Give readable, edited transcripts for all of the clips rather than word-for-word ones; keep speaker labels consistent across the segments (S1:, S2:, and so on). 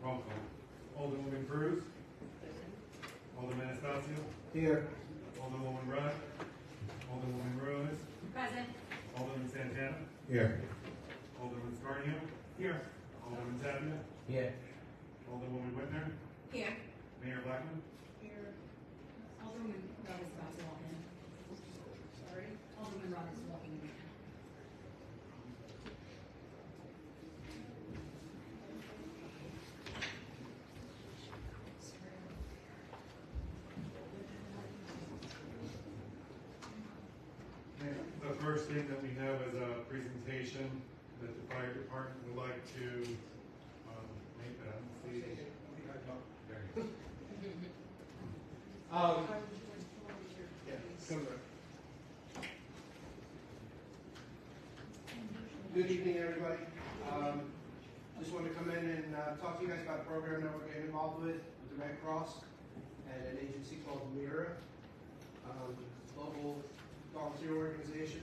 S1: Roll call. Alderwoman Cruz. Alderman Estacio.
S2: Here.
S1: Alderwoman Rudd. Alderwoman Rose.
S3: Present.
S1: Alderman Santana.
S2: Here.
S1: Alderman Scarneo. Here. Alderman Tapia.
S2: Here.
S1: Alderwoman Whitner.
S3: Here.
S1: Mayor Blackman.
S3: Here. Alderman Rudd is about to walk in. Sorry. Alderman Rudd is walking in.
S1: The first thing that we have is a presentation that the fire department would like to make. See.
S2: Good evening, everybody. Just want to come in and talk to you guys about a program that we're getting involved with the Red Cross and an agency called MIRA, global volunteer organization.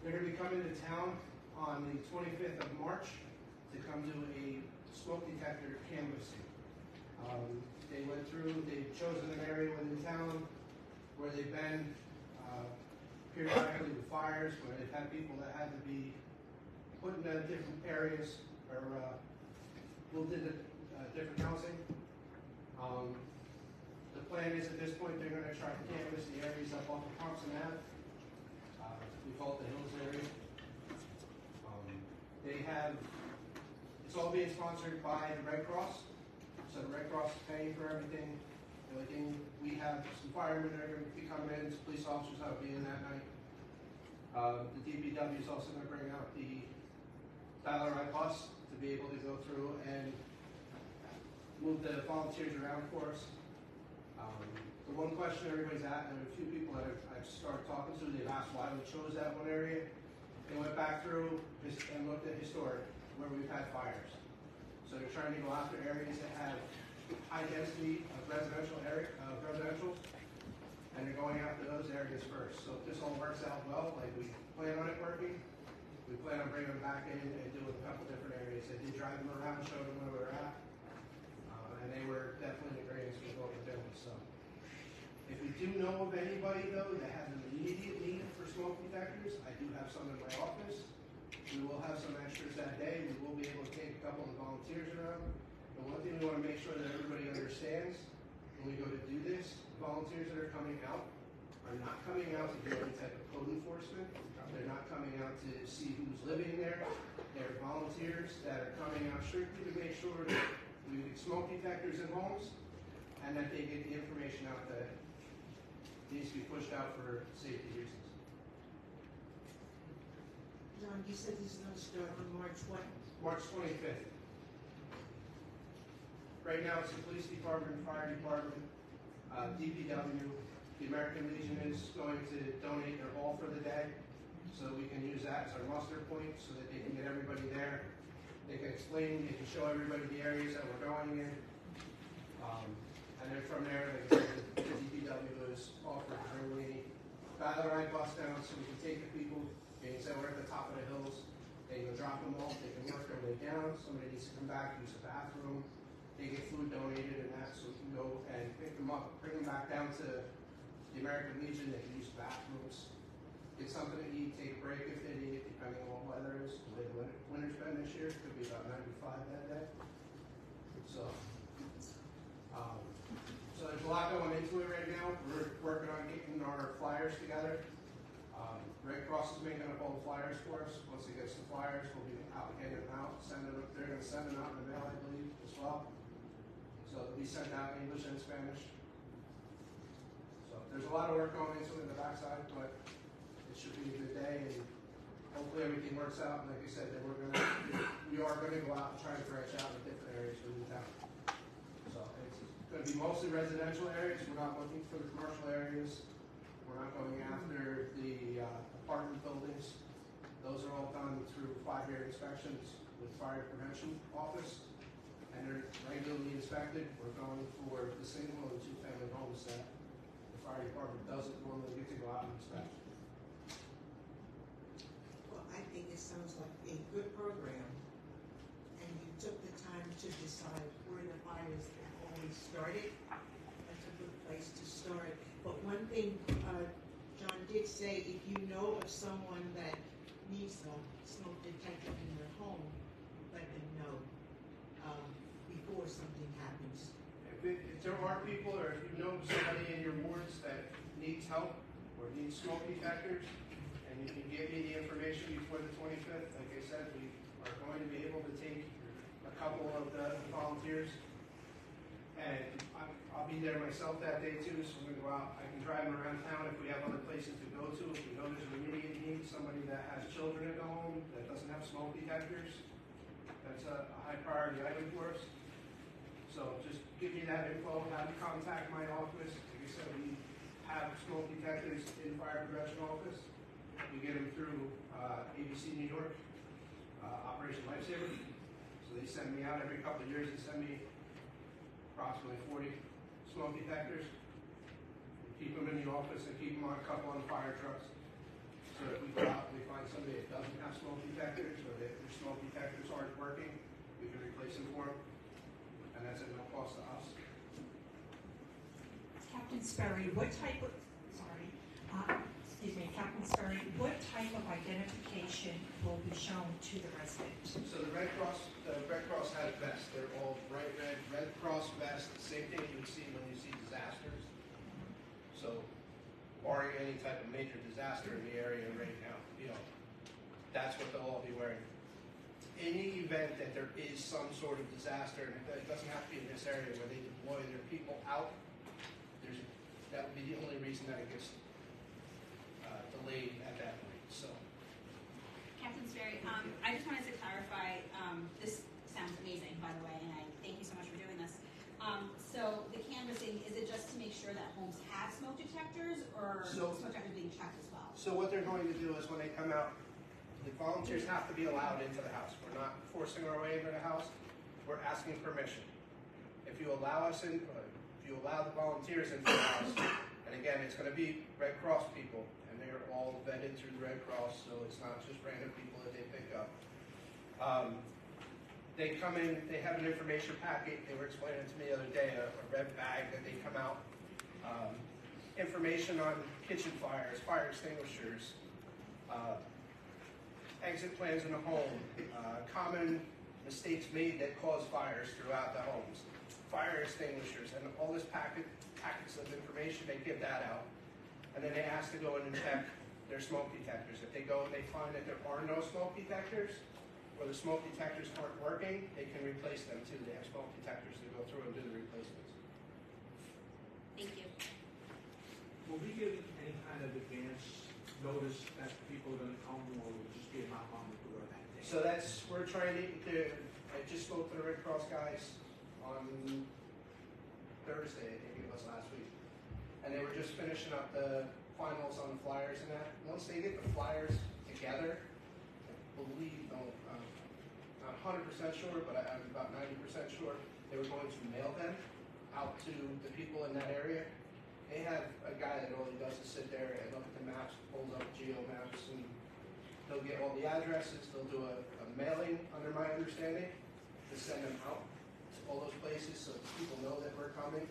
S2: They're going to be coming to town on the 25th of March to come do a smoke detector canvassing. They went through, they've chosen an area within town where they've been periodically with fires, where they've had people that had to be put in different areas or moved into different housing. The plan is at this point they're going to try to canvass the areas up off of Thompson Ave. We call it the Hills area. They have, it's all being sponsored by the Red Cross. So the Red Cross is paying for everything. The only thing, we have some firemen that are going to be coming in, some police officers that will be in that night. The DPW is also going to bring out the Ballarat bus to be able to go through and move the volunteers around for us. The one question everybody's at, and a few people that I've started talking to, they've asked why we chose that one area. They went back through and looked at historic, where we've had fires. So they're trying to go after areas that have high density of residential, and they're going after those areas first. So if this all works out well, like we plan on it working, we plan on bringing them back in and doing a couple different areas. I did drive them around, show them where we're at, and they were definitely in agreement with what we're doing. So if we do know of anybody though that has an immediate need for smoke detectors, I do have some in my office. We will have some extras that day. We will be able to take a couple of volunteers around. But one thing we want to make sure that everybody understands when we go to do this, volunteers that are coming out are not coming out to do any type of code enforcement. They're not coming out to see who's living there. They're volunteers that are coming out strictly to make sure that we get smoke detectors in homes and that they get the information out that needs to be pushed out for safety reasons.
S4: John, you said this is going to start on March what?
S2: March 25th. Right now it's the police department, fire department, DPW. The American Legion is going to donate their hall for the day, so we can use that as our muster point so that they can get everybody there. They can explain, they can show everybody the areas that we're going in. And then from there, the DPW is offered to bring the Ballarat bus down so we can take the people. They can say we're at the top of the hills. They can drop them off. They can work their way down. Somebody needs to come back, use the bathroom. They get food donated and that, so we can go and pick them up, bring them back down to the American Legion. They can use bathrooms, get something to eat, take a break if they need it, depending on what weather is. The way the winter's been this year, it could be about 95 that day. So there's a lot going into it right now. We're working on getting our flyers together. Red Cross is making up all the flyers for us. Once they get some flyers, we'll be out getting them out, sending them. They're going to send them out in the mail, I believe, as well. So they'll be sent out in English and Spanish. So there's a lot of work going into it in the backside, but it should be a good day, and hopefully everything works out. And like I said, that we are going to go out and try to branch out in different areas within town. So it's going to be mostly residential areas. We're not looking for the commercial areas. We're not going after the apartment buildings. Those are all done through 5-year inspections with Fire Prevention Office, and they're regularly inspected. We're going for the single and 2-family homes that the fire department doesn't normally get to go out and inspect.
S4: Well, I think it sounds like a good program, and you took the time to decide where the fires have always started. That's a good place to start. But one thing, John did say, if you know of someone that needs a smoke detector in their home, let them know before something happens.
S2: If there are people, or if you know somebody in your wards that needs help or needs smoke detectors, and you can give me the information before the 25th, like I said, we are going to be able to take a couple of the volunteers, and I'll be there myself that day too, so we're going to go out. I can drive them around town if we have other places to go to. If we know there's an immediate need, somebody that has children at the home that doesn't have smoke detectors, that's a high priority item for us. So just give me that info, have you contact my office. Like I said, we have smoke detectors in fire prevention office. We get them through ABC New York, Operation Lifesaver. So they send me out every couple of years. They send me approximately 40 smoke detectors. We keep them in the office and keep them on a couple on the fire trucks. So if we go out and we find somebody that doesn't have smoke detectors, or that their smoke detectors aren't working, we can replace them for them. And that's at no cost to us.
S5: Captain Sperry, what type of, Captain Sperry, what type of identification will be shown to the resident?
S2: So the Red Cross has vests. They're all bright Red Cross vests, the same thing you would see when you see disasters. So, barring any type of major disaster in the area right now, that's what they'll all be wearing. Any event that there is some sort of disaster, and it doesn't have to be in this area where they deploy their people out, that would be the only reason that it gets delayed at that point. So,
S6: Captain Sperry, I just wanted to clarify, this sounds amazing, by the way, and I thank you so much for doing this. So the canvassing, is it just to make sure that homes have smoke detectors, or smoke detectors being checked as well?
S2: So what they're going to do is when they come out, the volunteers have to be allowed into the house. We're not forcing our way into the house. We're asking permission. If you allow us in, if you allow the volunteers into the house, and again, it's going to be Red Cross people, and they are all vetted through the Red Cross, so it's not just random people that they pick up. They come in, they have an information packet. They were explaining to me the other day, a red bag that they come out. Information on kitchen fires, fire extinguishers, exit plans in the home, common mistakes made that cause fires throughout the homes, fire extinguishers, and all this packets of information. They give that out, and then they ask to go in and check their smoke detectors. If they go and they find that there are no smoke detectors, or the smoke detectors aren't working, they can replace them too. They have smoke detectors to go through and do the replacements.
S6: Thank you.
S7: Will we give any kind of advance notice that people are going to come, or will it just be a knock on the door that day?
S2: So we're trying to, I just spoke to the Red Cross guys on Thursday, I think it was last week. And they were just finishing up the finals on the flyers and that. Once they get the flyers together, I believe, not 100% sure, but I'm about 90% sure, they were going to mail them out to the people in that area. They have a guy that all he does is sit there and look at the maps, pulls up geo maps, and they'll get all the addresses. They'll do a mailing, under my understanding, to send them out to all those places so people know that we're coming.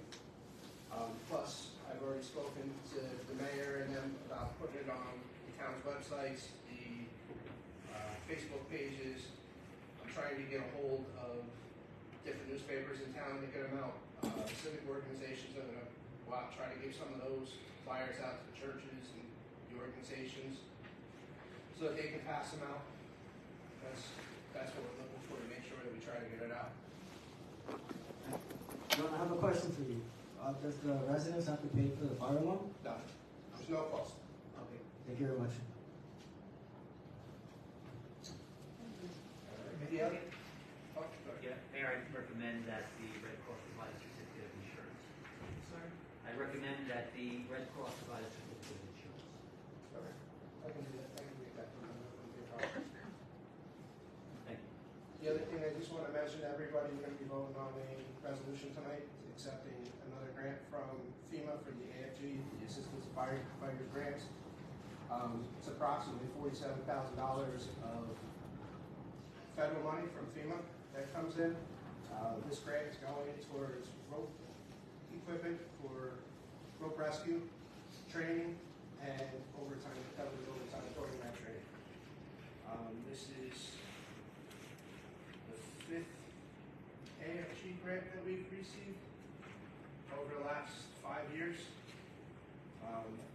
S2: Plus, I've already spoken to the mayor and them about putting it on the town's websites, the Facebook pages. I'm trying to get a hold of different newspapers in town to get them out. Civic organizations are going to go out and try to give some of those flyers out to the churches and the organizations so that they can pass them out. That's what we're looking for, to make sure that we try to get it out.
S8: John, I have a question for you. Does the residents have to pay for the fire alarm?
S2: No, there's no cost.
S8: Okay, thank you very much.
S2: Any other? Oh,
S9: Yeah, Mayor, I recommend that the Red Cross provide a certificate of insurance.
S2: sorry.
S9: I recommend that the Red Cross provide a certificate of insurance.
S2: Okay. I can do that. I can get that from them. That wouldn't be a problem.
S9: Thank you.
S2: The other thing I just want to mention to everybody, we're going to be voting on a resolution tonight accepting another grant from FEMA for the AFG, the Assistance of Firefighters Grants. It's approximately $47,000 of federal money from FEMA that comes in to This grant is going towards rope equipment for rope rescue, training, and overtime, covers overtime during that training. This is the 5th AFG grant that we've received over the last 5 years.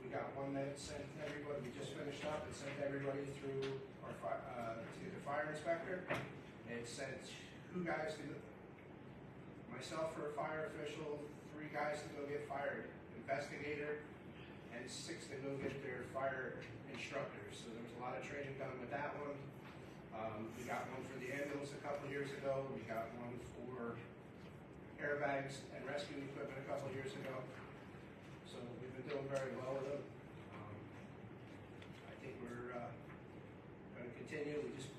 S2: We got one that sent everybody, we just finished up, it sent everybody through our to the fire inspector. It sent 2 guys to, myself for a fire official, 3 guys to go get fire investigator, and 6 to go get their fire instructors. So there was a lot of training done with that one. We got one for the ambulance a couple years ago. We got one for airbags and rescue equipment a couple years ago. So we've been doing very well with them. I think we're going to continue. We just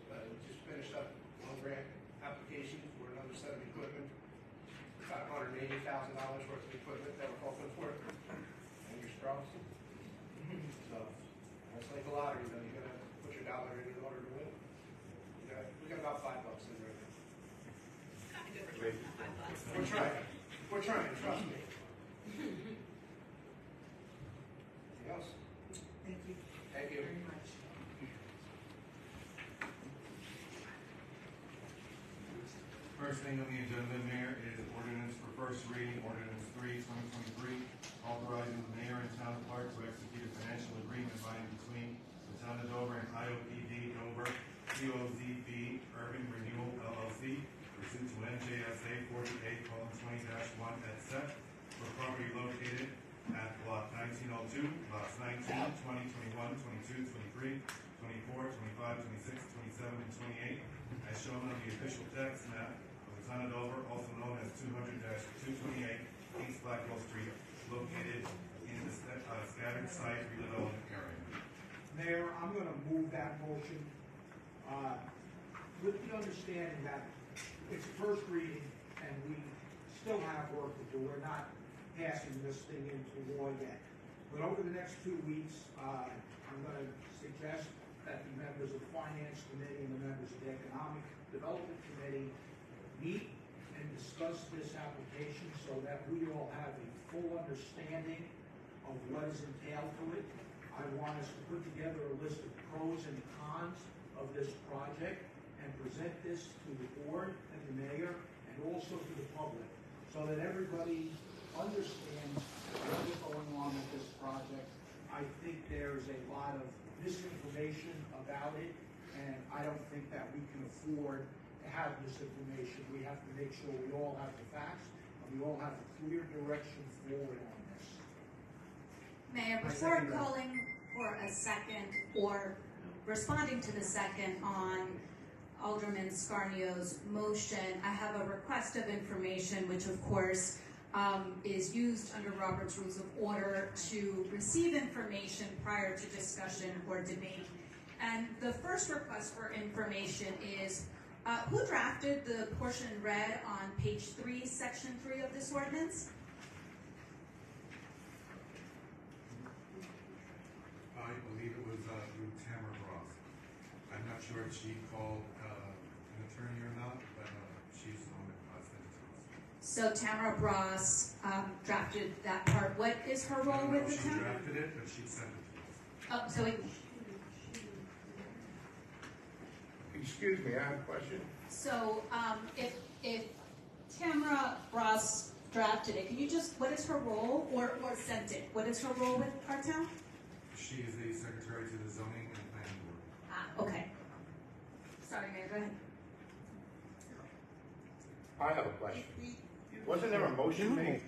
S2: finished up one grant application for another set of equipment. About $180,000 worth of equipment that we're hoping for. Fingers crossed. So it's like a lottery, though. You gotta put your dollar in order to win. We got about $5 in right now.
S6: Kind of good return on $5.
S2: We're trying. We're trying. Trust me. Anything else?
S4: Thank you
S2: Thank you.
S4: very much.
S1: First thing on the agenda, Mayor, is ordinance for first reading, ordinance 3/2023, authorizing the mayor and town clerk to execute a financial agreement by and between the town of Dover and IOPD Dover, QOZB, Urban Renewal LLC, pursuant to J.S.A. 48:20-1 et seq, for property located at block 1902, lots 19, 20, 21, 22, 23, 24, 25, 26, 27, and 28, as shown on the official tax map of the town of Dover, also known as 200-228 East Blackwell Street, located in the Scattered Site Redevelopment Area.
S7: Mayor, I'm gonna move that motion, with the understanding that it's first reading and we still have work to do. We're not passing this thing into law yet. But over the next 2 weeks, I'm gonna suggest that the members of the Finance Committee and the members of the Economic Development Committee meet and discuss this application so that we all have a full understanding of what is entailed to it. I want us to put together a list of pros and cons of this project and present this to the board and the mayor and also to the public so that everybody understands what is going on with this project. I think there's a lot of misinformation about it, and I don't think that we can afford to have this information. We have to make sure we all have the facts and we all have a clear direction forward on this.
S3: Mayor, before calling for a second or responding to the second on Alderman Scarneo's motion, I have a request of information, which of course is used under Robert's Rules of Order to receive information prior to discussion or debate. And the first request for information is, who drafted the portion read on page 3, section 3 of this ordinance?
S1: I believe it was through Tamara Ross. I'm not sure if she called an attorney or not, but she's the one that sent it to us.
S3: So Tamara Ross drafted that part. What is her role with the town?
S1: She drafted it, but she sent it to us.
S3: Oh, so it,
S10: Excuse me, I have a question.
S3: so if Tamara Ross drafted it, can you just, what is her role, or sent it? What is her role with our town?
S1: She is the secretary to the zoning and planning board.
S3: Ah, okay. Sorry, Mayor, go ahead.
S10: I have a question. Wasn't there a motion made?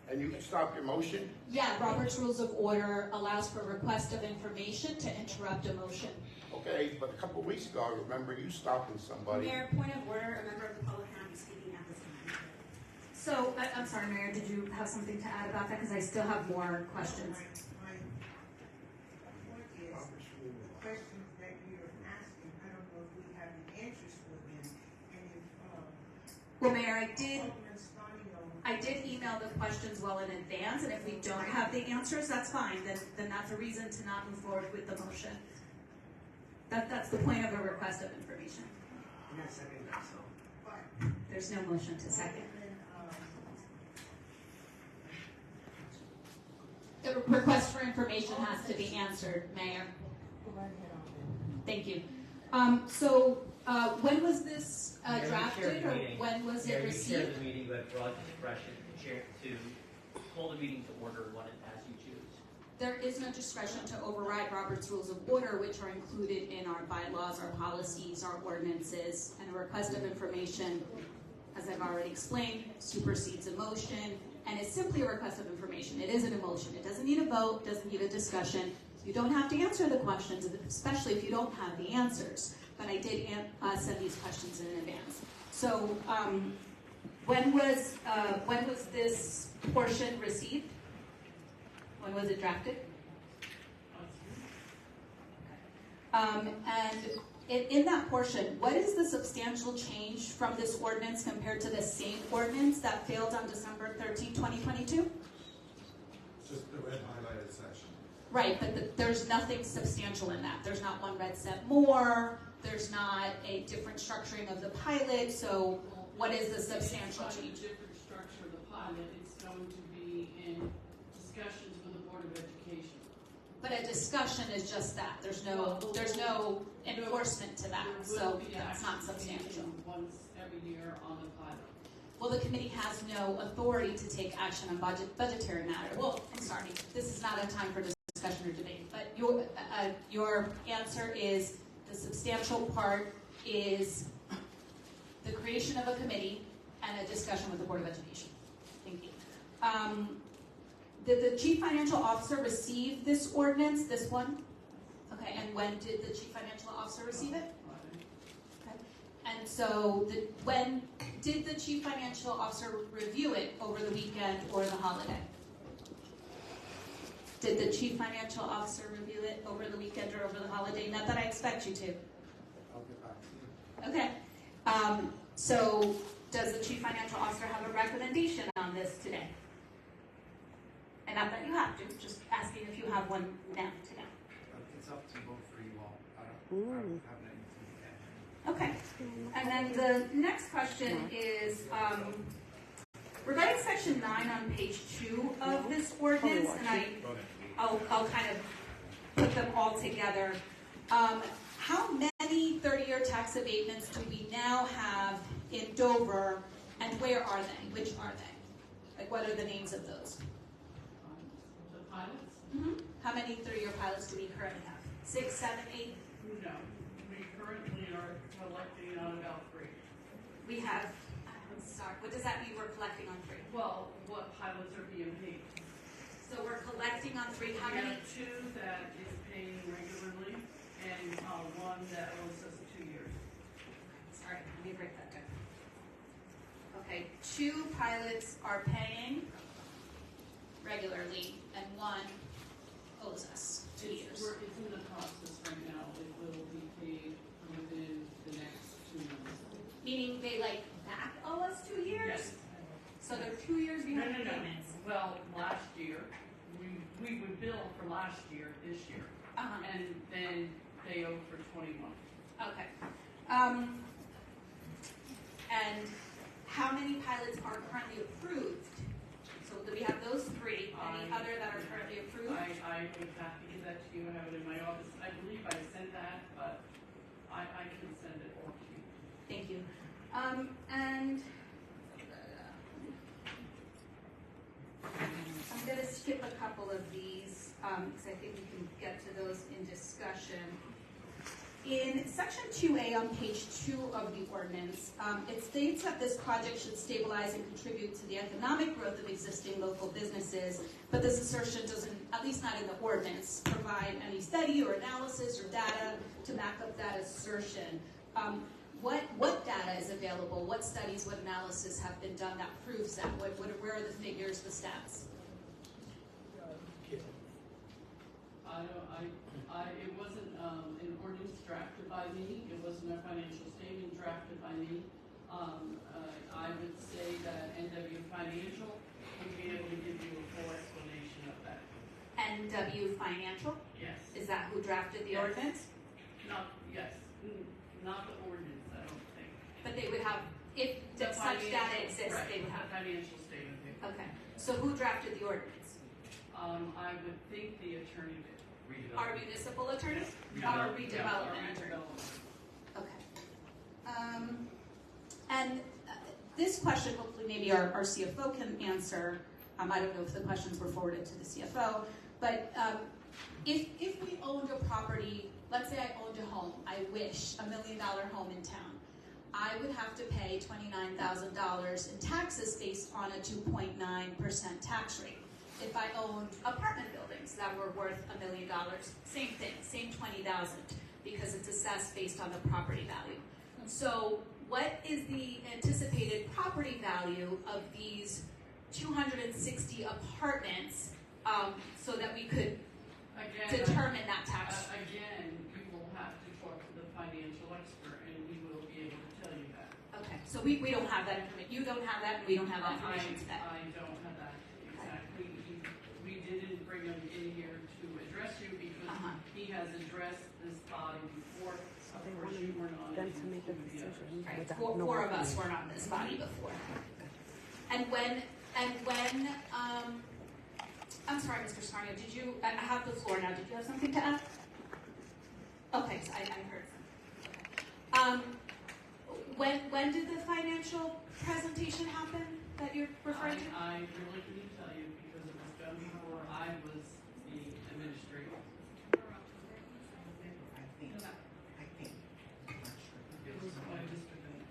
S10: And you can stop your motion?
S3: Yeah, Robert's Rules of Order allows for request of information to interrupt a motion.
S10: Okay, but a couple of weeks ago, I remember you stopping somebody.
S6: Mayor, point of order, a member of the public cannot be speaking at this time.
S3: So, I'm sorry, Mayor, did you have something to add about that? Because I still have more questions.
S4: My point is, the questions that you're asking, I don't know if we have the answers for them. And if,
S3: Well, Mayor, I did
S4: Alderman Scarneo.
S3: email the questions well in advance, and if we don't have the answers, that's fine. Then that's a reason to not move forward with the motion. That's the point of a request of information.
S2: I'm not second that, so.
S3: There's no motion to second. The request for information has to be answered, Mayor. Thank you. When was this drafted, or when was it
S9: You
S3: received?
S9: chaired the meeting, but broad discretion to call the meeting to order as you choose.
S3: There is no discretion to override Robert's Rules of Order, which are included in our bylaws, our policies, our ordinances, and a request of information, as I've already explained, supersedes a motion, and it's simply a request of information. It isn't a motion. It doesn't need a vote, doesn't need a discussion. You don't have to answer the questions, especially if you don't have the answers. But I did send these questions in advance. So, when was this portion received? When was it drafted? And in that portion, what is the substantial change from this ordinance compared to the same ordinance that failed on December 13, 2022?
S1: Just the red highlighted section.
S3: Right, but there's nothing substantial in that. There's not one red set more. There's not a different structuring of the pilot. So what is the substantial change?
S11: Different structure of the pilot. It's going to be in discussions with the Board of Education.
S3: But a discussion is just that. There's no enforcement to that. So that's not substantial.
S11: Once every year on the pilot.
S3: Well, the committee has no authority to take action on budgetary matter. Well, I'm sorry, this is not a time for discussion or debate. But your answer is the substantial part is the creation of a committee and a discussion with the Board of Education. Thank you. Did the Chief Financial Officer receive this ordinance, this one? Okay, and when did the Chief Financial Officer receive it? Okay. And so, when did the Chief Financial Officer review it over the weekend or the holiday? Did the Chief Financial Officer review it over the weekend or over the holiday? Not that I expect you to.
S8: I'll get back to you.
S3: Okay. So, does the Chief Financial Officer have a recommendation on this today? And not that you have to, just asking if you have one now today.
S12: It's up to both for you all. I don't have anything to add.
S3: Okay. And then the next question is regarding section 9 on page 2 of this ordinance, and I'll kind of put them all together. How many 30-year tax abatements do we now have in Dover, and where are they? Which are they? Like, what are the names of those?
S11: The pilots?
S3: Mm-hmm. How many 30-year pilots do we currently have? 6, 7, 8?
S11: No. We currently are collecting on about 3.
S3: We have, I'm sorry, what does that mean we're collecting on 3?
S11: Well, what pilots are being paid?
S3: So we're collecting on 3, how
S11: We
S3: many?
S11: have 2 that is paying regularly and 1 that owes us 2 years.
S3: Sorry, let me break that down. Okay, 2 pilots are paying regularly and 1 owes us 2 years.
S11: It's in the process right now. It will be paid within the next 2 months.
S3: Meaning they back owe us 2 years?
S11: Yes.
S3: So they're 2 years behind
S11: No.
S3: payments?
S11: Well, last year, we would bill for last year, this year,
S3: Uh-huh.
S11: and then they owe for 21.
S3: Okay. And how many pilots are currently approved? So do we have those 3? Any other that are currently approved?
S11: I would have to give that to you. I have it in my office. I believe I sent that, but I can send it all to you.
S3: Thank you. And I'm going to skip a couple of these because I think we can get to those in discussion. In section 2A on page 2 of the ordinance, it states that this project should stabilize and contribute to the economic growth of existing local businesses, but this assertion doesn't, at least not in the ordinance, provide any study or analysis or data to back up that assertion. What data is available? What studies, what analysis have been done that proves that? Where are the figures, the stats?
S11: It wasn't an ordinance drafted by me. It wasn't a financial statement drafted by me. I would say that NW Financial would be able to give you a full explanation of that.
S3: NW Financial?
S11: Yes.
S3: Is that who drafted the ordinance?
S11: Not the ordinance, I don't think.
S3: But they would have
S6: if
S11: The
S6: such data
S11: financial-
S6: exists,
S11: right,
S6: they would have.
S11: the financial statement paper.
S6: Okay, so who drafted the ordinance?
S11: I would think the attorney did.
S6: Our municipal attorney?
S11: Yeah,
S6: Our
S11: our
S6: redevelopment attorney?
S11: redevelopment.
S6: Okay. And this question, hopefully maybe our CFO can answer. I don't know if the questions were forwarded to the CFO, but if we owned a property, let's say I owned a home, I wish, $1 million home in town, I would have to pay $29,000 in taxes based on a 2.9% tax rate. If I owned apartment buildings that were worth $1 million, same thing, same 20,000, because it's assessed based on the property value. So what is the anticipated property value of these 260 apartments, so that we could determine that tax?
S11: Again, you will have to talk to the financial expert, and he will be able to tell you that.
S6: Okay, so we don't have that information. You don't have that, and we don't have that information today.
S11: I don't have that exactly. We didn't bring him in here to address you because he has addressed this body before. Of course, you were not.
S13: Them to make a decision.
S6: Right, four of us were not in this body before. And when, I'm sorry, Mr. Scarneo, did you, I have the floor now, did you have something to add? Okay, so I heard something. When did the financial presentation happen that you're referring to?
S11: I really couldn't tell you because it was done before I was the administrator. It was by Mr. Bennett.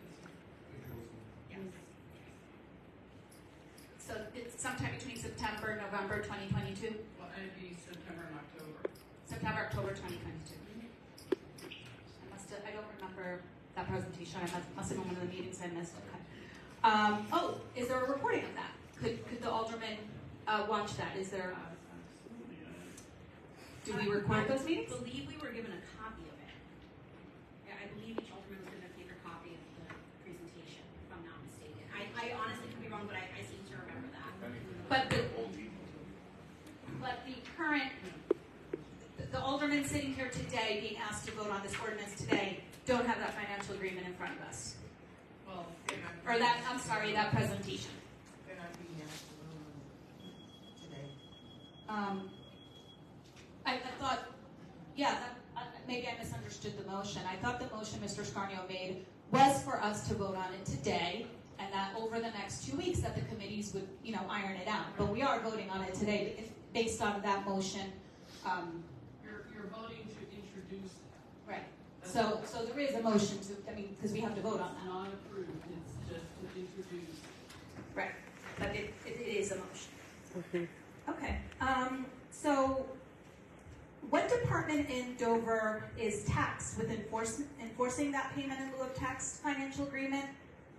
S6: So it's sometime between September and November 2022?
S11: Well, it'd be September and October.
S6: September, October 2022. I don't remember that presentation. I must have been one of the meetings I missed. Okay. Is there a recording of that? Could the alderman watch that? Is there? Do we record those meetings? I believe we were given a copy of it. Yeah, I believe each alderman was given a paper copy of the presentation, if I'm not mistaken. I honestly could be wrong, but I seem to remember that. But the current, the aldermen sitting here today being asked to vote on this ordinance today don't have that financial agreement in front of us.
S11: Well,
S6: Or that, I'm sorry, that presentation.
S4: They're not being asked today.
S6: I thought, maybe I misunderstood the motion. I thought the motion Mr. Scarneo made was for us to vote on it today, and that over the next 2 weeks that the committees would, iron it out. But we are voting on it today based on that motion.
S11: you're voting to introduce that.
S6: Right. So there is a motion to, because we have to vote on
S11: It's
S6: that.
S11: not approved, it's just to introduce.
S6: Right. But it is a motion. Okay. So what department in Dover is taxed with enforcing that payment in lieu of tax financial agreement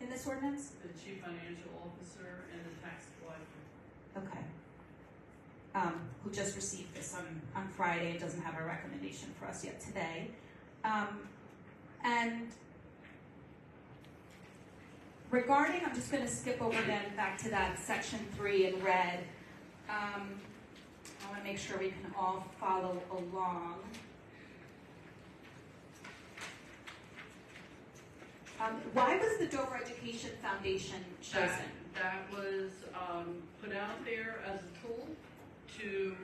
S6: in this ordinance?
S11: The chief financial officer and the tax collector.
S6: Okay. Who just received this on Friday and doesn't have a recommendation for us yet today. And regarding, I'm just going to skip over then back to that section 3 in red. I want to make sure we can all follow along. Why was the Dover Education Foundation chosen?
S11: That was put out there as a tool to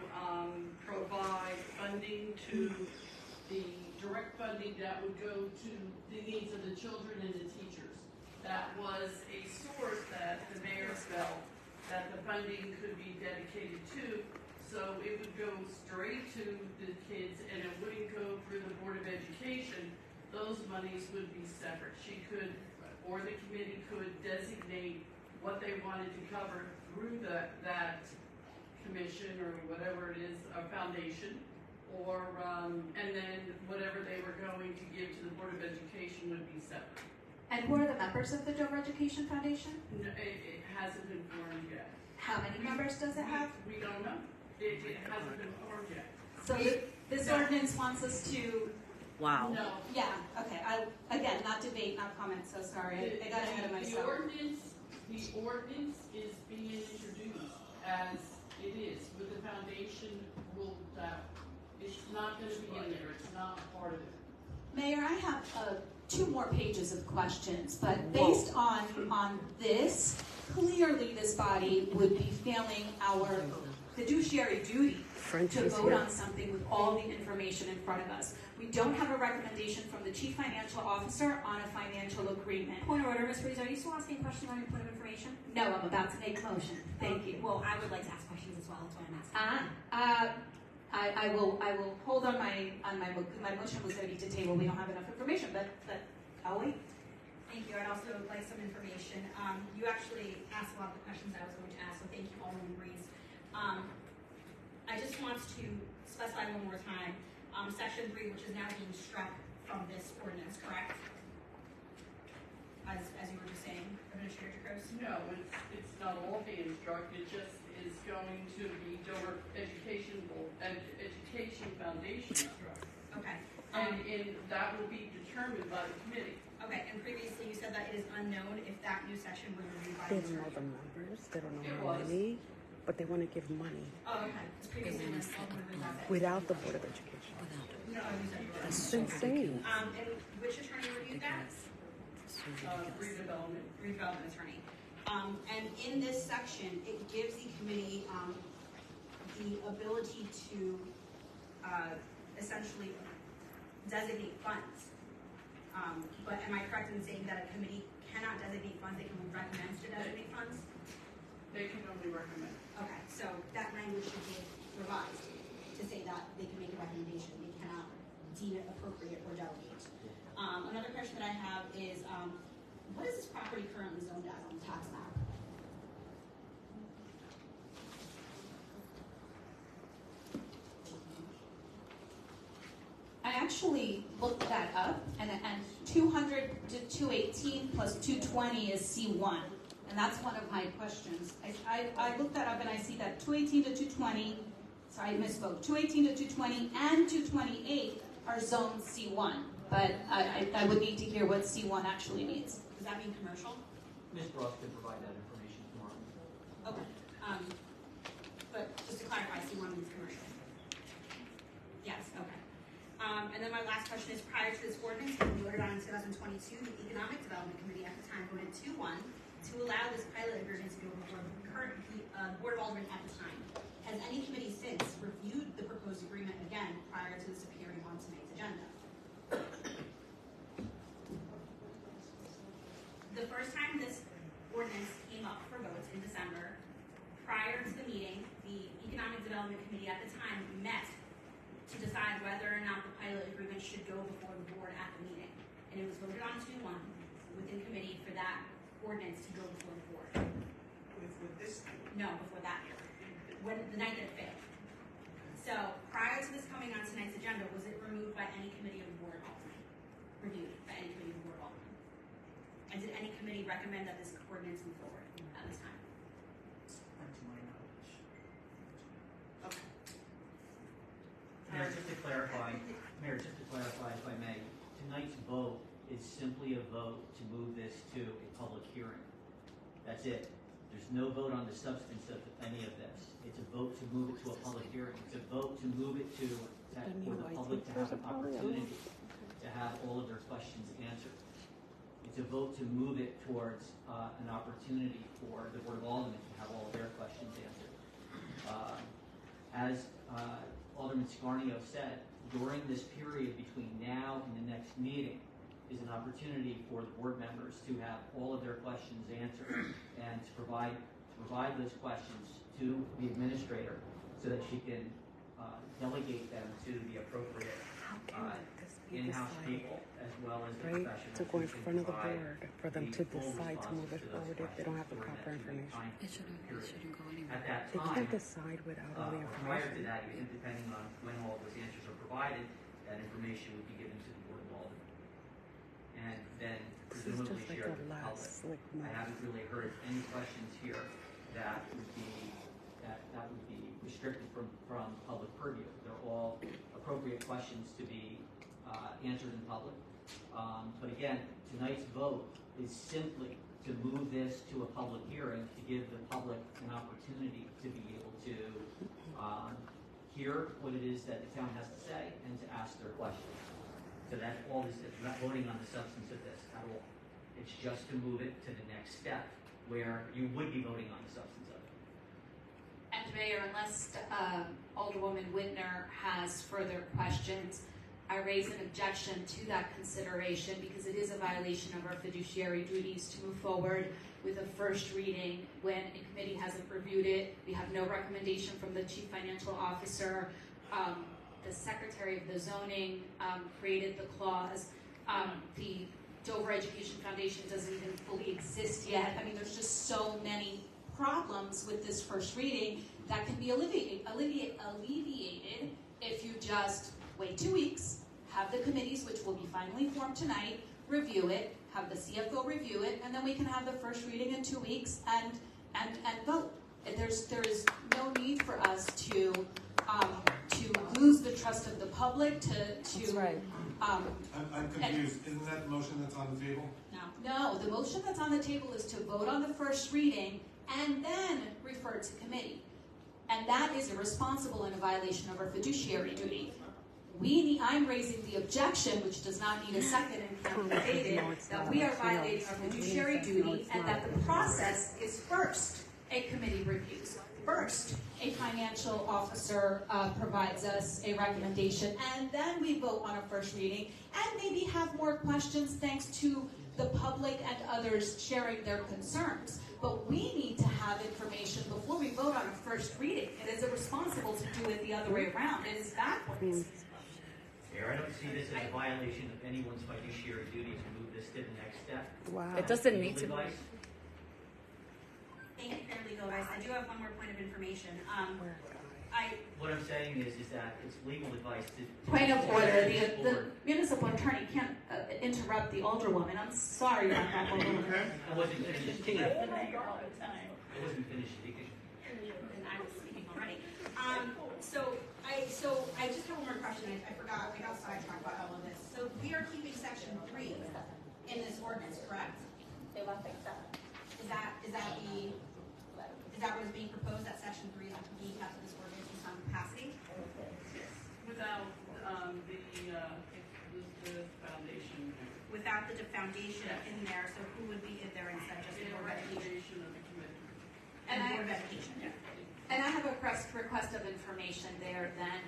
S11: provide funding to the direct funding that would go to the needs of the children and the teachers. That was a source that the mayor felt that the funding could be dedicated to, so it would go straight to the kids and it wouldn't go through the Board of Education. Those monies would be separate. She could, or the committee could designate what they wanted to cover through that commission or whatever it is, a foundation, or, and then whatever they were going to give to the Board of Education would be separate.
S6: And who are the members of the Dover Education Foundation?
S11: No, it hasn't been formed yet.
S6: How many members does it have?
S11: We don't know. It hasn't been formed yet.
S6: So this ordinance wants us to,
S13: Wow.
S11: No.
S6: yeah, okay, again, not debate, not comment, so sorry, I got ahead of myself.
S11: The ordinance is being introduced as it is, with the foundation ruled out. It's not gonna be in there, it's not part of it.
S6: Mayor, I have
S3: 2 more pages of questions, but based on this, clearly this body would be failing our fiduciary duty to vote on something with all the information in front of us. We don't have a recommendation from the Chief Financial Officer on a financial agreement.
S6: Point of order, Ms. Rees, are you still asking questions on your point of information?
S3: No, I'm about to make a motion. Thank you.
S6: Well, I would like to ask questions as well, that's why I'm asking.
S3: I will hold on my motion was going to be to table. We don't have enough information, but I'll wait.
S6: Thank you. I'd also like some information. You actually asked a lot of the questions I was going to ask, so thank you, Alderman Rees. I just want to specify one more time, section 3, which is now being struck from this ordinance, correct? As you were just saying, Administrator Cros?
S11: No, it's not all being struck, it just is going to be Dover Education Foundation struck.
S6: Okay.
S11: And that will be determined by the committee.
S6: Okay, and previously you said that it is unknown if that new section was reviewed by
S13: They
S6: the
S13: don't know
S6: attorney.
S13: the numbers, they don't know
S11: It
S13: how
S11: was.
S13: many, but they want to give money
S6: Oh, okay. Because previously it was Alderman Rees.
S13: without the Board of Education.
S6: No, you said you were.
S13: That's insane.
S6: And which attorney reviewed that? Redevelopment attorney. And in this section, it gives the committee the ability to essentially designate funds. But am I correct in saying that a committee cannot designate funds, they can recommend to designate funds?
S11: They can only recommend.
S6: Okay, so that language should be revised to say that they can make a recommendation, they cannot deem it appropriate or delegate. Another question that I have is, what is this property currently zoned as on the tax map?
S3: I actually looked that up, and 200 to 218 plus 220 is C1, and that's one of my questions. I looked that up, and I see that 218 to 220, sorry, I misspoke, 218 to 220 and 228 are zone C1, but I would need to hear what C1 actually means.
S6: Does that mean commercial?
S9: Ms. Ross can provide that information tomorrow.
S6: Okay, but just to clarify, C1 means commercial? Yes, okay. And then my last question is, prior to this ordinance being voted on in 2022, the Economic Development Committee at the time voted 2-1 to allow this pilot agreement to go before the current Board of Aldermen at the time. Has any committee since reviewed the proposed agreement again prior to this appearing on tonight's agenda? The first time this ordinance came up for votes in December, prior to the meeting, the Economic Development Committee at the time met to decide whether or not the pilot agreement should go before the board at the meeting. And it was voted on 2-1 within committee for that ordinance to go before the board.
S2: With this,
S6: No, before that year, when the night that it failed. So prior to this coming on tonight's agenda, was it removed by any committee of the board of Aldermen? Reviewed by any committee of the board of Aldermen? And did any committee recommend that this ordinance move forward at this time?
S12: Not to my knowledge.
S6: Okay.
S9: Mayor, just to clarify, if I may, tonight's vote is simply a vote to move this to a public hearing. That's it. There's no vote on the substance of any of this. It's a vote to move it to a public hearing. It's a vote to move it to, for the public to have an opportunity to have all of their questions answered. It's a vote to move it towards an opportunity for the Board of Aldermen to have all of their questions answered. As Alderman Scarneo said, during this period between now and the next meeting is an opportunity for the board members to have all of their questions answered and to provide those questions to the administrator so that she can delegate them to the appropriate in-house people as well as the
S13: Right,
S9: professionals.
S13: to go in
S9: who can
S13: front of the
S9: provide
S13: board for them
S9: the
S13: to
S9: full
S13: decide to move it
S9: responses to those
S13: forward if they don't have the
S9: questions
S13: proper
S9: during that
S13: information.
S9: time
S14: It shouldn't go anywhere.
S9: At that
S13: They
S9: time,
S13: can't decide without all the
S9: prior to
S13: information.
S9: that, even depending on when all those answers are provided, that information would be given to the Board of Aldermen. And then
S13: This is
S9: presumably
S13: just like
S9: shared
S13: the
S9: with the
S13: last
S9: public.
S13: slick
S9: I
S13: move.
S9: haven't really heard any questions here that would be restricted from public purview. They're all appropriate questions to be answered in public. But again, tonight's vote is simply to move this to a public hearing to give the public an opportunity to be able to hear what it is that the town has to say and to ask their questions. So that all this, it's not voting on the substance of this at all. It's just to move it to the next step where you would be voting on the substance of it.
S3: And Mayor, unless Alderwoman Whitner has further questions, I raise an objection to that consideration because it is a violation of our fiduciary duties to move forward with a first reading when a committee hasn't reviewed it. We have no recommendation from the Chief Financial Officer. The Secretary of the Zoning created the clause. The Dover Education Foundation doesn't even fully exist yet. I mean, there's just so many problems with this first reading that can be alleviated if you just wait 2 weeks, have the committees, which will be finally formed tonight, review it, have the CFO review it, and then we can have the first reading in 2 weeks and vote. There is no need for us to lose the trust of the public
S13: That's right.
S1: I'm confused. Isn't that the motion that's on the table?
S3: No, the motion that's on the table is to vote on the first reading and then refer to committee. And that is irresponsible and a violation of our fiduciary duty. I'm raising the objection, which does not need a second and can't be debated, that we are violating our fiduciary duty and that the process is first a committee reviews. First, a financial officer provides us a recommendation, and then we vote on a first reading and maybe have more questions thanks to the public and others sharing their concerns. But we need to have information before we vote on a first reading. It is irresponsible to do it the other way around. It is backwards.
S9: Mayor, I don't see this as a violation of anyone's fiduciary duty to move this to the next step.
S13: Wow. It doesn't need to be.
S9: Advice?
S6: Thank you, Legal Advice. I do have one more point of information.
S9: What I'm saying is that it's legal advice to.
S3: Point of order.
S9: this
S3: The
S9: board.
S3: municipal attorney can't interrupt the Alderwoman. I'm sorry, Alderwoman.
S9: I wasn't finished speaking. I wasn't finished speaking.
S6: And I was speaking already. So I just have one more question. I forgot. I got sidetracked by all of this. So we are keeping section 3 in this ordinance, correct? Is that what is being proposed? That section 3 is being kept in this ordinance in some capacity?
S11: Without, the foundation.
S6: Without the foundation in there, so who would be in there instead of just the
S11: The
S6: Board of Education?
S11: recommendation of the committee.
S6: Board of Education, yeah.
S3: And I have a request of information there then.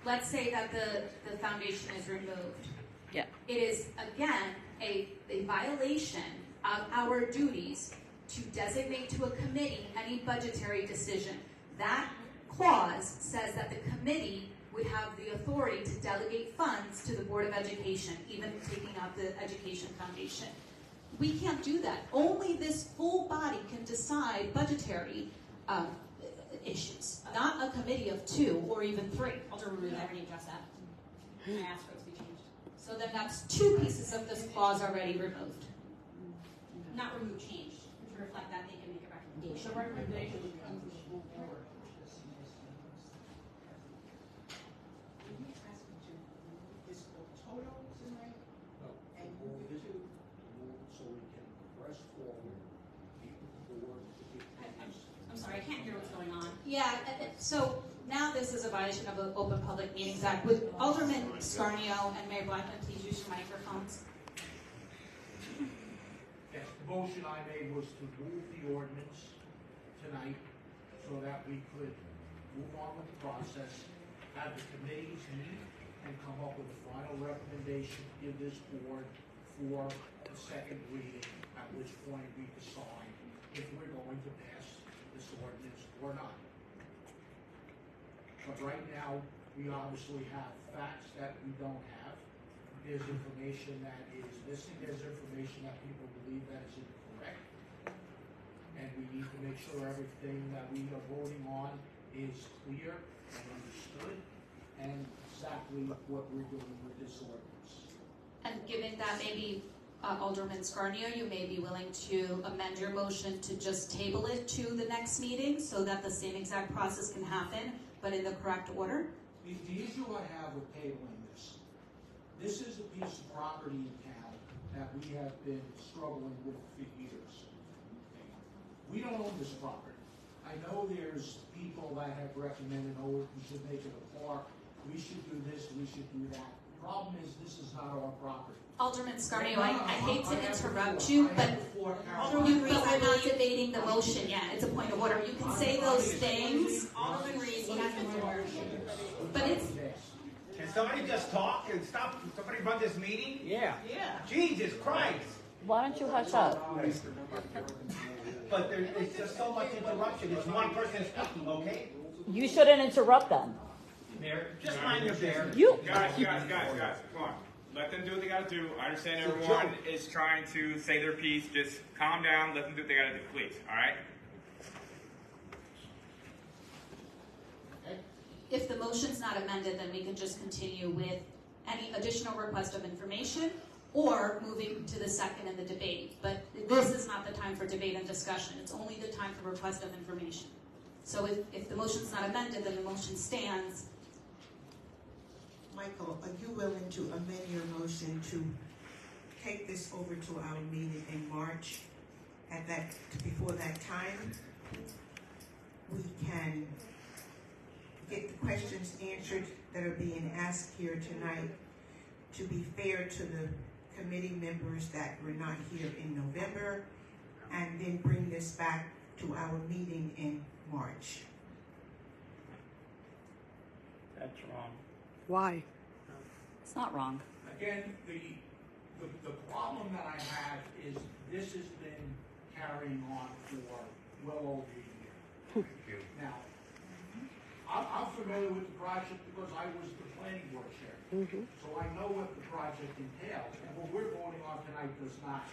S3: Let's say that the foundation is removed.
S13: Yeah.
S3: It is, again, a violation of our duties to designate to a committee any budgetary decision. That clause says that the committee would have the authority to delegate funds to the Board of Education, even taking out the Education Foundation. We can't do that. Only this full body can decide budgetary issues, not a committee of 2 or even 3.
S6: Alderman Ruth, I already addressed that. I asked for it to be changed.
S3: So then that's 2 pieces of this clause already removed.
S6: Not remove, changed, to reflect that they can make a recommendation.
S11: The recommendation comes from the school board.
S7: So we can press forward, keep the board to get
S6: I'm sorry, I can't hear what's going on.
S3: Yeah, so now this is a violation of the Open Public Meetings Act. Would Alderman Scarneo and Mayor Blackman please use your microphones?
S7: Yes, the motion I made was to move the ordinance tonight so that we could move on with the process, have the committees meet and come up with a final recommendation, give this board for the second reading, at which point we decide if we're going to pass this ordinance or not. But right now, we obviously have facts that we don't have. There's information that is missing, there's information that people believe that is incorrect. And we need to make sure everything that we are voting on is clear and understood, and exactly what we're doing with this ordinance.
S3: And given that maybe Alderman Scarneo, you may be willing to amend your motion to just table it to the next meeting so that the same exact process can happen, but in the correct order?
S7: The issue I have with tabling this is a piece of property in town that we have been struggling with for years. We don't own this property. I know there's people that have recommended, oh, we should make it a park, we should do this, we should do that. problem is, this is not our property.
S3: Alderman Scarneo, I hate to interrupt you, but we're not debating the motion yet. It's a point of order. You can say those things,
S6: Alderman Reese, he has the floor.
S3: but it's,
S12: Can somebody just talk and stop, somebody run this meeting?
S7: Yeah.
S12: Jesus Christ!
S13: Why don't you hush up?
S12: But it's just so much interruption, it's one person speaking, okay?
S13: You shouldn't interrupt them.
S9: Mayor,
S12: Just mind your business.
S13: You.
S14: Guys, come on. Let them do what they gotta do. I understand everyone is trying to say their piece. Just calm down, let them do what they gotta do, please, alright?
S3: if the motion's not amended, then we can just continue with any additional request of information or moving to the second in the debate. But this is not the time for debate and discussion. It's only the time for request of information. So if the motion's not amended, then the motion stands.
S4: Michael, are you willing to amend your motion to take this over to our meeting in March? Before that time, we can get the questions answered that are being asked here tonight, to be fair to the committee members that were not here in November, and then bring this back to our meeting in March.
S7: That's wrong.
S13: Why? It's not wrong.
S7: Again, the problem that I have is this has been carrying on for well over a year. Now, I'm familiar with the project because I was the planning board chair. So I know what the project entails, and what we're voting on tonight does not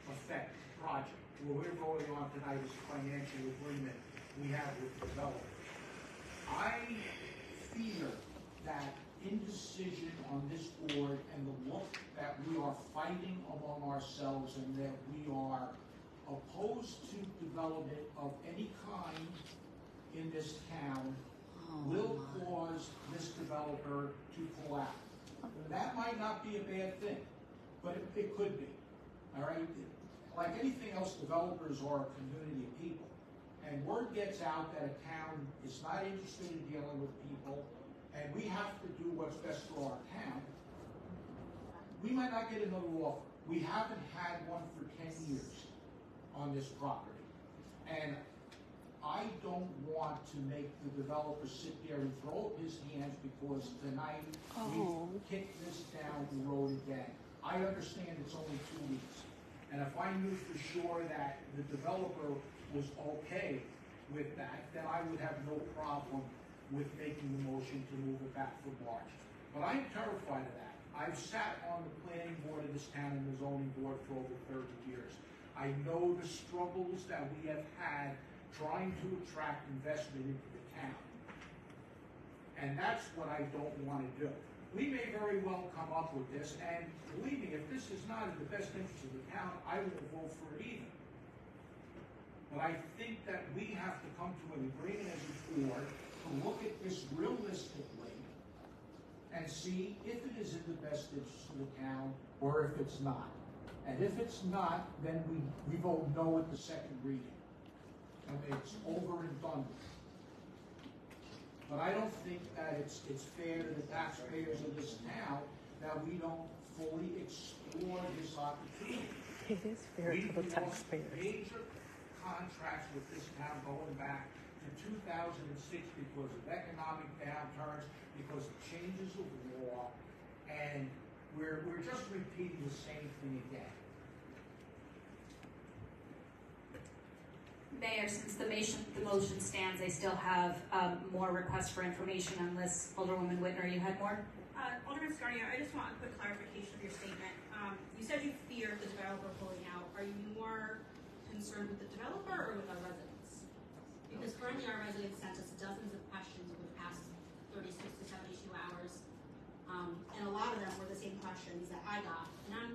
S7: affect the project. What we're voting on tonight is a financial agreement we have with the developer. I fear that indecision on this board and the look that we are fighting among ourselves and that we are opposed to development of any kind in this town will cause this developer to pull out. That might not be a bad thing, but it could be, all right? Like anything else, developers are a community of people. And word gets out that a town is not interested in dealing with people, and we have to do what's best for our town. We might not get another offer. We haven't had one for 10 years on this property. And I don't want to make the developer sit there and throw up his hands because tonight we kicked this down the road again. I understand it's only 2 weeks. And if I knew for sure that the developer was okay with that, then I would have no problem with making the motion to move it back for March. But I'm terrified of that. I've sat on the planning board of this town and the zoning board for over 30 years. I know the struggles that we have had trying to attract investment into the town. And that's what I don't want to do. We may very well come up with this, and believe me, if this is not in the best interest of the town, I won't vote for it either. But I think that we have to come to an agreement as a board to look at this realistically and see if it is in the best interest of the town or if it's not. And if it's not, then we vote no at the second reading. And it's over and done with. But I don't think that it's fair to the taxpayers of this town that we don't fully explore this opportunity.
S13: It is fair to the taxpayers.
S7: Major contracts with this town going back to 2006 because of economic downturns, because of changes of law, and we're just repeating the same thing again.
S3: Mayor, since the motion stands, I still have more requests for information on this. Alderwoman Whitner, you had more?
S6: Alderman Scarneo, I just want a quick clarification of your statement. You said you fear the developer pulling out. Are you more concerned with the developer or with our residents? Because currently our residents sent us dozens of questions over the past 36 to 72 hours. And a lot of them were the same questions that I got. And I'm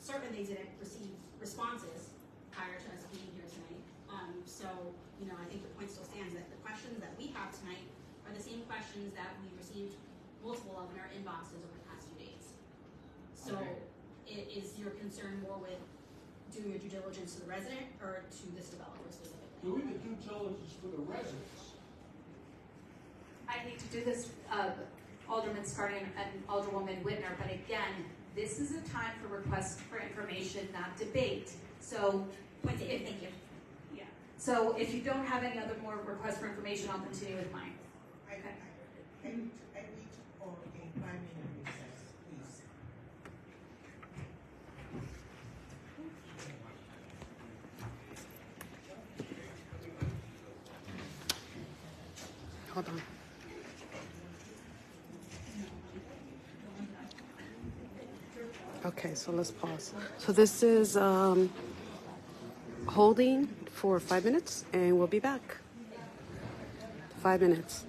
S6: certain they didn't receive responses prior to us being here tonight. So, I think the point still stands that the questions that we have tonight are the same questions that we received multiple of in our inboxes over the past few days. So, is your concern more with doing your due diligence to the resident or to this developer specifically?
S7: Doing the due diligence for the residents.
S3: I hate to do this, Alderman Scarneo and Alderwoman Whitner, but again, this is a time for requests for information, not debate. So,
S6: Point taken, thank you.
S3: yeah. So if you don't have any other more requests for information, I'll continue with mine.
S4: I need for a 5-minute recess, please.
S15: Hold on. Okay, so let's pause. So this is holding for 5 minutes, and we'll be back. 5 minutes.